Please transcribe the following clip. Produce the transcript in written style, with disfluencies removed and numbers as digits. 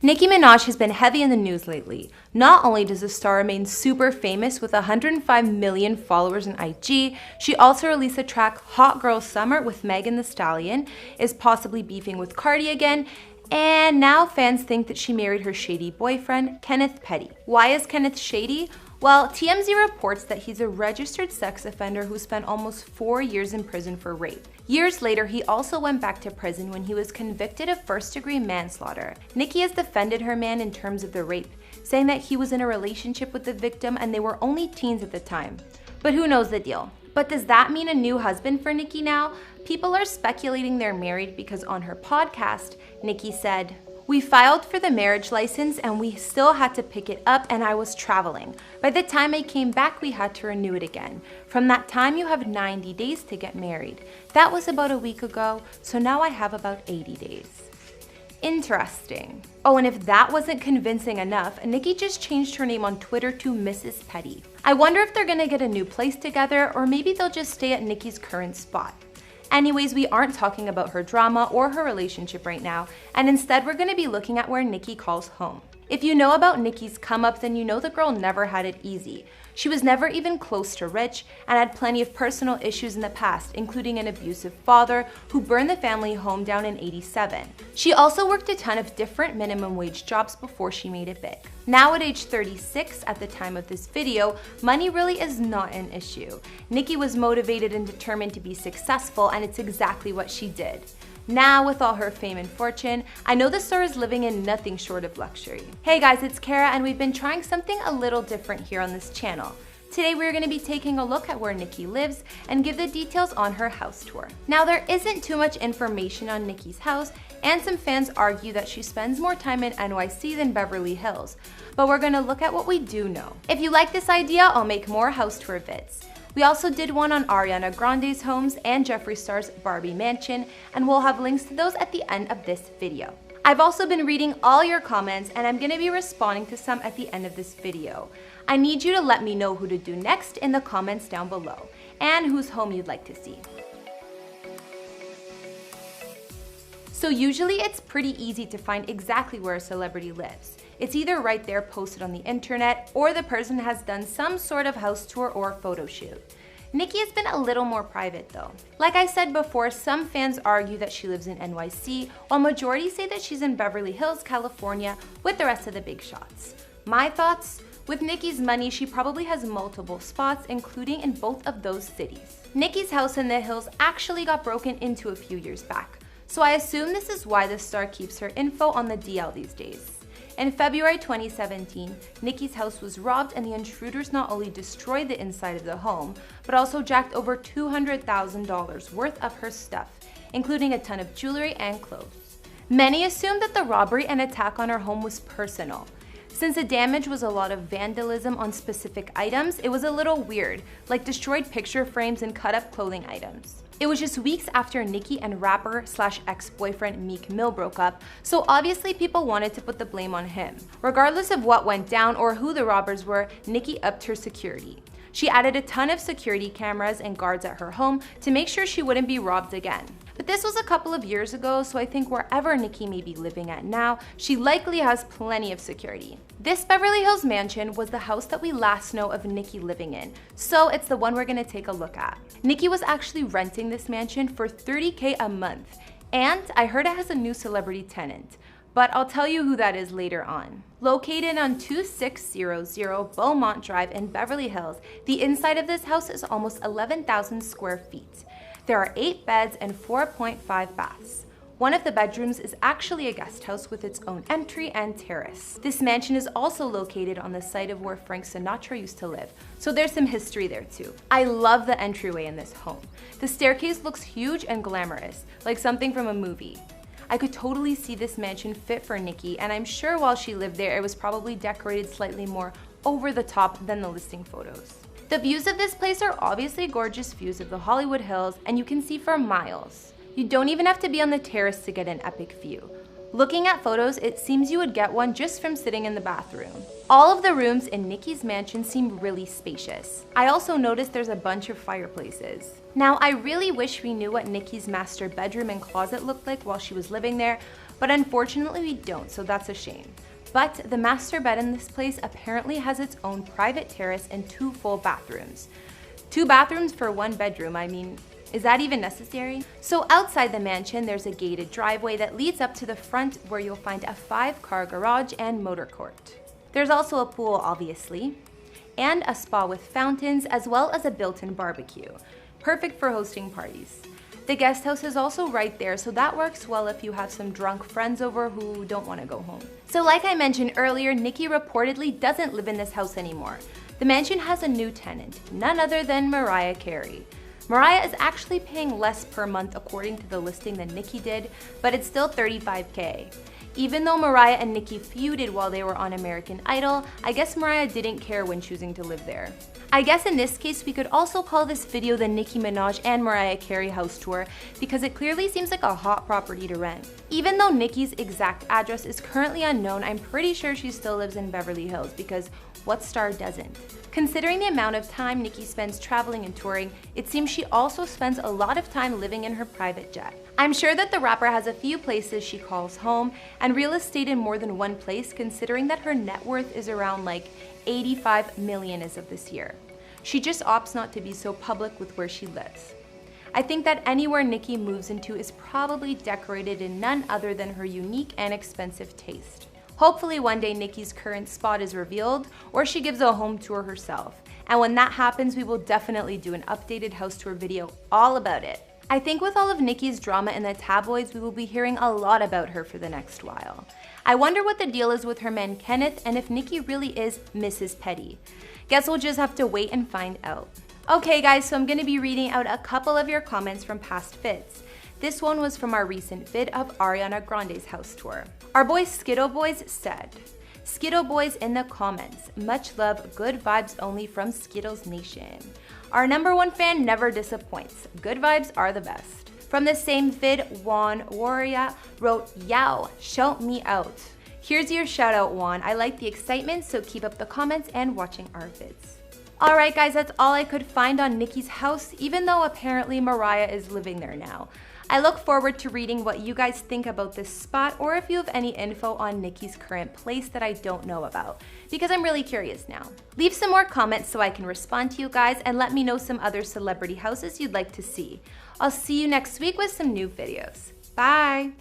Nicki Minaj has been heavy in the news lately. Not only does the star remain super famous with 105 million followers on IG, she also released the track Hot Girl Summer with Megan Thee Stallion, is possibly beefing with Cardi again, and now fans think that she married her shady boyfriend, Kenneth Petty. Why is Kenneth shady? Well, TMZ reports that he's a registered sex offender who spent almost 4 years in prison for rape. Years later, he also went back to prison when he was convicted of first-degree manslaughter. Nicki has defended her man in terms of the rape, saying that he was in a relationship with the victim and they were only teens at the time. But who knows the deal? But does that mean a new husband for Nicki now? People are speculating they're married because on her podcast, Nicki said, "We filed for the marriage license and we still had to pick it up and I was traveling. By the time I came back, we had to renew it again. From that time, you have 90 days to get married. That was about a week ago, so now I have about 80 days. Interesting. Oh, and if that wasn't convincing enough, Nicki just changed her name on Twitter to Mrs. Petty. I wonder if they're gonna get a new place together or maybe they'll just stay at Nicki's current spot. Anyways, we aren't talking about her drama or her relationship right now, and instead we're gonna be looking at where Nicki calls home. If you know about Nicki's come-up, then you know the girl never had it easy. She was never even close to rich and had plenty of personal issues in the past, including an abusive father who burned the family home down in '87. She also worked a ton of different minimum wage jobs before she made it big. Now at age 36, at the time of this video, money really is not an issue. Nicki was motivated and determined to be successful, and it's exactly what she did. Now, with all her fame and fortune, I know the star is living in nothing short of luxury. Hey guys, it's Kara, and we've been trying something a little different here on this channel. Today we're going to be taking a look at where Nicki lives and give the details on her house tour. Now, there isn't too much information on Nicki's house, and some fans argue that she spends more time in NYC than Beverly Hills, but we're going to look at what we do know. If you like this idea, I'll make more house tour vids. We also did one on Ariana Grande's homes and Jeffree Star's Barbie mansion, and we'll have links to those at the end of this video. I've also been reading all your comments, and I'm going to be responding to some at the end of this video. I need you to let me know who to do next in the comments down below, and whose home you'd like to see. So usually it's pretty easy to find exactly where a celebrity lives. It's either right there posted on the internet, or the person has done some sort of house tour or photo shoot. Nicki has been a little more private though. Like I said before, some fans argue that she lives in NYC, while majority say that she's in Beverly Hills, California, with the rest of the big shots. My thoughts? With Nicki's money, she probably has multiple spots, including in both of those cities. Nicki's house in the hills actually got broken into a few years back, so I assume this is why the star keeps her info on the DL these days. In February 2017, Nicki's house was robbed, and the intruders not only destroyed the inside of the home, but also jacked over $200,000 worth of her stuff, including a ton of jewelry and clothes. Many assumed that the robbery and attack on her home was personal. Since the damage was a lot of vandalism on specific items, it was a little weird, like destroyed picture frames and cut up clothing items. It was just weeks after Nicki and rapper/ex-boyfriend Meek Mill broke up, so obviously people wanted to put the blame on him. Regardless of what went down or who the robbers were, Nicki upped her security. She added a ton of security cameras and guards at her home to make sure she wouldn't be robbed again. But this was a couple of years ago, so I think wherever Nicki may be living at now, she likely has plenty of security. This Beverly Hills mansion was the house that we last know of Nicki living in, so it's the one we're gonna take a look at. Nicki was actually renting this mansion for $30K a month, and I heard it has a new celebrity tenant, but I'll tell you who that is later on. Located on 2600 Beaumont Drive in Beverly Hills, the inside of this house is almost 11,000 square feet. There are 8 beds and 4.5 baths. One of the bedrooms is actually a guest house with its own entry and terrace. This mansion is also located on the site of where Frank Sinatra used to live, so there's some history there too. I love the entryway in this home. The staircase looks huge and glamorous, like something from a movie. I could totally see this mansion fit for Nicki, and I'm sure while she lived there, it was probably decorated slightly more over the top than the listing photos. The views of this place are obviously gorgeous views of the Hollywood Hills, and you can see for miles. You don't even have to be on the terrace to get an epic view. Looking at photos, it seems you would get one just from sitting in the bathroom. All of the rooms in Nicki's mansion seem really spacious. I also noticed there's a bunch of fireplaces. Now, I really wish we knew what Nicki's master bedroom and closet looked like while she was living there, but unfortunately we don't, so that's a shame. But the master bed in this place apparently has its own private terrace and 2 full bathrooms. 2 bathrooms for 1 bedroom, I mean, is that even necessary? So outside the mansion, there's a gated driveway that leads up to the front where you'll find a 5-car garage and motor court. There's also a pool, obviously, and a spa with fountains, as well as a built-in barbecue. Perfect for hosting parties. The guest house is also right there, so that works well if you have some drunk friends over who don't want to go home. So like I mentioned earlier, Nicki reportedly doesn't live in this house anymore. The mansion has a new tenant, none other than Mariah Carey. Mariah is actually paying less per month according to the listing than Nicki did, but it's still $35K. Even though Mariah and Nicki feuded while they were on American Idol, I guess Mariah didn't care when choosing to live there. I guess in this case, we could also call this video the Nicki Minaj and Mariah Carey house tour because it clearly seems like a hot property to rent. Even though Nicki's exact address is currently unknown, I'm pretty sure she still lives in Beverly Hills because what star doesn't? Considering the amount of time Nicki spends traveling and touring, it seems she also spends a lot of time living in her private jet. I'm sure that the rapper has a few places she calls home and real estate in more than one place, considering that her net worth is around like 85 million as of this year. She just opts not to be so public with where she lives. I think that anywhere Nicki moves into is probably decorated in none other than her unique and expensive taste. Hopefully one day Nicki's current spot is revealed or she gives a home tour herself. And when that happens, we will definitely do an updated house tour video all about it. I think with all of Nicki's drama in the tabloids, we will be hearing a lot about her for the next while. I wonder what the deal is with her man Kenneth and if Nicki really is Mrs. Petty. Guess we'll just have to wait and find out. Okay guys, so I'm going to be reading out a couple of your comments from past vids. This one was from our recent vid of Ariana Grande's house tour. Our boy Skittle Boys said, Skittle Boys in the comments, much love, good vibes only from Skittles Nation. Our #1 fan never disappoints. Good vibes are the best. From the same vid, Juan Warrior wrote, Yow, shout me out. Here's your shout out, Juan. I like the excitement, so keep up the comments and watching our vids. Alright guys, that's all I could find on Nicki's house, even though apparently Mariah is living there now. I look forward to reading what you guys think about this spot or if you have any info on Nicki's current place that I don't know about, because I'm really curious now. Leave some more comments so I can respond to you guys and let me know some other celebrity houses you'd like to see. I'll see you next week with some new videos. Bye!